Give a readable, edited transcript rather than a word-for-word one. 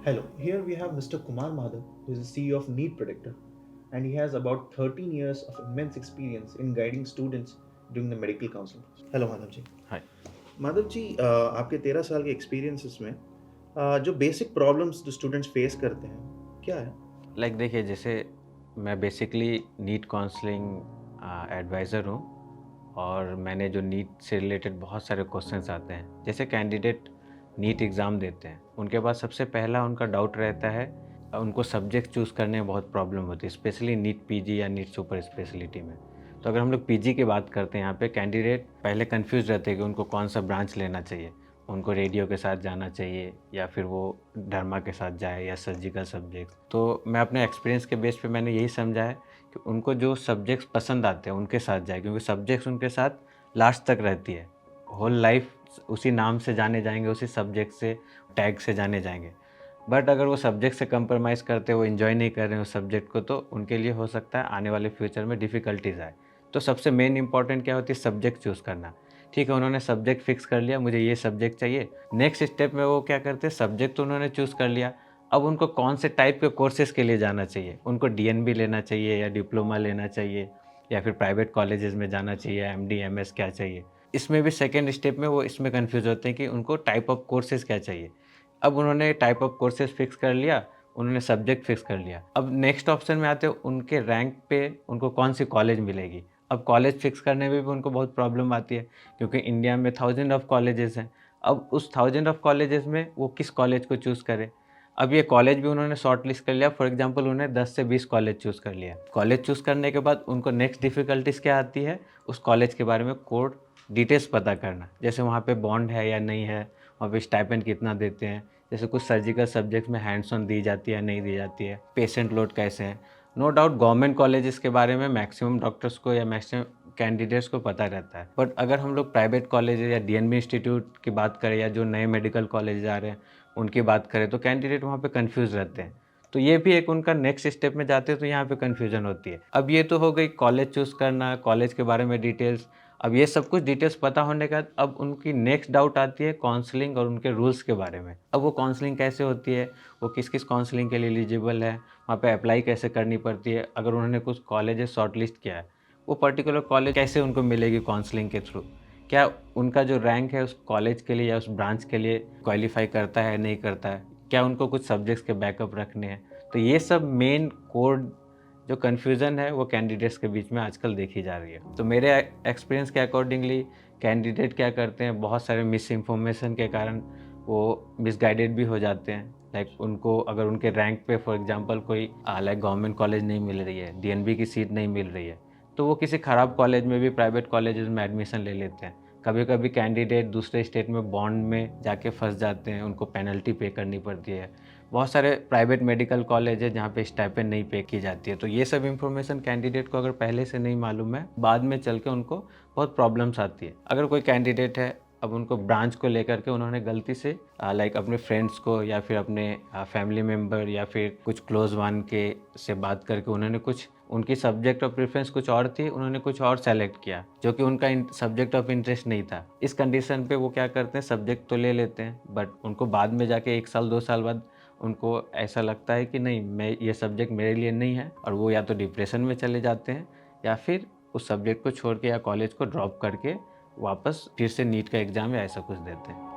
Hello, here we have Mr. Kumar Madhav, who is the CEO of Need Predictor, and he has about 13 years of immense experience in guiding students during the medical counseling process. Hello, Madhav ji. हाय। माधव जी, आपके 13 साल के experiences में जो basic problems जो students face करते हैं क्या है? लाइक देखिए, जैसे मैं बेसिकली नीट काउंसलिंग एडवाइज़र हूँ और मैंने जो नीट से रिलेटेड बहुत सारे क्वेश्चंस आते हैं। जैसे कैंडिडेट नीट एग्ज़ाम देते हैं, उनके पास सबसे पहला उनका डाउट रहता है, उनको सब्जेक्ट चूज़ करने में बहुत प्रॉब्लम होती है, स्पेशली नीट पीजी या नीट सुपर स्पेशलिटी में। तो अगर हम लोग पीजी की बात करते हैं, यहाँ पे कैंडिडेट पहले कन्फ्यूज़ रहते हैं कि उनको कौन-सा ब्रांच लेना चाहिए। उनको रेडियो के साथ जाना चाहिए या फिर वो डर्मा के साथ जाए या सर्जिकल सब्जेक्ट। तो मैं अपने एक्सपीरियंस के बेस पे मैंने यही समझा है कि उनको जो सब्जेक्ट्स पसंद आते हैं उनके साथ जाए, क्योंकि सब्जेक्ट्स उनके साथ लास्ट तक रहती है। होल लाइफ उसी नाम से जाने जाएँगे, उसी सब्जेक्ट से, टैग से जाने जाएँगे। बट अगर वो सब्जेक्ट से कंप्रोमाइज़ करते हैं, वो एन्जॉय नहीं कर रहे हैं उस सब्जेक्ट को, तो उनके लिए हो सकता है आने वाले फ्यूचर में डिफ़िकल्टीज़ आए। तो सबसे मेन इम्पोर्टेंट क्या होती है, सब्जेक्ट चूज़ करना। ठीक है, उन्होंने सब्जेक्ट फ़िक्स कर लिया, मुझे ये सब्जेक्ट चाहिए। नेक्स्ट स्टेप में वो क्या करते हैं, सब्जेक्ट तो उन्होंने चूज़ कर लिया, अब उनको कौन से टाइप के कोर्सेज़ के लिए जाना चाहिए। उनको डीएनबी लेना चाहिए या डिप्लोमा लेना चाहिए या फिर प्राइवेट कॉलेजेस में जाना चाहिए, एमडी, एमएस क्या चाहिए। इसमें भी सेकंड स्टेप में वो इसमें कन्फ्यूज़ होते हैं कि उनको टाइप ऑफ कोर्सेज़ क्या चाहिए। अब उन्होंने टाइप ऑफ कोर्सेज़ फ़िक्स कर लिया, उन्होंने सब्जेक्ट फ़िक्स कर लिया। अब नेक्स्ट ऑप्शन में आते हैं, उनके रैंक पे उनको कौन-सी कॉलेज मिलेगी। अब कॉलेज फ़िक्स करने में भी उनको बहुत प्रॉब्लम आती है, क्योंकि इंडिया में थाउज़ेंड ऑफ कॉलेजेस हैं। अब उस थाउज़ेंड ऑफ कॉलेजेस में वो किस कॉलेज को चूज़ करें। अब ये कॉलेज भी उन्होंने शॉर्ट लिस्ट कर लिया, फॉर एग्ज़ाम्पल उन्होंने 10 से 20 कॉलेज चूज़ कर लिया। कॉलेज चूज़ करने के बाद उनको नेक्स्ट डिफ़िकल्टीज़ क्या आती है, उस कॉलेज के बारे में कोड डिटेल्स पता करना। जैसे वहाँ पे बॉन्ड है या नहीं है, वहाँ पे स्टाइपेंड कितना देते हैं, जैसे कुछ सर्जिकल सब्जेक्ट्स में हैंड्स ऑन दी जाती है या नहीं दी जाती है, पेशेंट लोड कैसे हैं। नो डाउट गवर्नमेंट कॉलेजेस के बारे में मैक्सिमम डॉक्टर्स को या मैक्सिमम कैंडिडेट्स को पता रहता है। बट अगर हम लोग प्राइवेट कॉलेजेस या डीएनबी इंस्टीट्यूट की बात करें या जो नए मेडिकल कॉलेज आ रहे हैं, उनकी बात करें, तो कैंडिडेट वहाँ पे कन्फ्यूज़ रहते हैं। तो ये भी एक उनका नेक्स्ट स्टेप में जाते हैं, तो यहाँ पे कन्फ्यूज़न होती है। अब ये तो हो गई कॉलेज चूज़ करना, कॉलेज के बारे में डिटेल्स। अब ये सब कुछ डिटेल्स पता होने के बाद अब उनकी नेक्स्ट डाउट आती है काउंसलिंग और उनके रूल्स के बारे में। अब वो काउंसलिंग कैसे होती है, वो किस-किस काउंसलिंग के लिए एलिजिबल है, वहाँ पे अप्लाई कैसे करनी पड़ती है, अगर उन्होंने कुछ कॉलेजेस शॉर्टलिस्ट किया है, वो पर्टिकुलर कॉलेज कैसे उनको मिलेगी काउंसलिंग के थ्रू? क्या उनका जो रैंक है उस कॉलेज के लिए या उस ब्रांच के लिए क्वालीफाई करता है, नहीं करता है? क्या उनको कुछ सब्जेक्ट्स के बैकअप रखने हैं? तो ये सब मेन कोर जो कन्फ्यूज़न है वो कैंडिडेट्स के बीच में आजकल देखी जा रही है। तो मेरे एक्सपीरियंस के अकॉर्डिंगली कैंडिडेट क्या करते हैं, बहुत सारे मिस इन्फॉर्मेशन के कारण वो मिसगाइडेड भी हो जाते हैं। लाइक उनको अगर उनके रैंक पे फॉर एग्ज़ाम्पल कोई लाइक गवर्नमेंट कॉलेज नहीं मिल रही है, डीएनबी की सीट नहीं मिल रही है, तो वो किसी ख़राब कॉलेज में भी, प्राइवेट कॉलेजेस में एडमिशन ले लेते हैं। कभी-कभी कैंडिडेट दूसरे स्टेट में बॉन्ड में जाके फँस जाते हैं, उनको पेनल्टी पे करनी पड़ती है। बहुत सारे प्राइवेट मेडिकल कॉलेज है जहाँ पे स्टाइपेंड नहीं पे की जाती है। तो ये सब इन्फॉर्मेशन कैंडिडेट को अगर पहले से नहीं मालूम है, बाद में चल के उनको बहुत प्रॉब्लम्स आती है। अगर कोई कैंडिडेट है, अब उनको ब्रांच को लेकर के उन्होंने गलती से लाइक अपने फ्रेंड्स को या फिर अपने फैमिली मेंबर या फिर कुछ क्लोज़ वन के से बात करके उन्होंने कुछ, उनकी सब्जेक्ट ऑफ प्रेफ़रेंस कुछ और थी, उन्होंने कुछ और सेलेक्ट किया, जो कि उनका सब्जेक्ट ऑफ इंटरेस्ट नहीं था। इस कंडीशन पे वो क्या करते हैं, सब्जेक्ट तो ले लेते हैं, बट उनको बाद में जाके 1 साल 2 साल बाद उनको ऐसा लगता है कि नहीं, मैं ये सब्जेक्ट मेरे लिए नहीं है, और वो या तो डिप्रेशन में चले जाते हैं या फिर उस सब्जेक्ट को छोड़ के या कॉलेज को ड्रॉप करके वापस फिर से नीट का एग्ज़ाम या ऐसा कुछ देते हैं।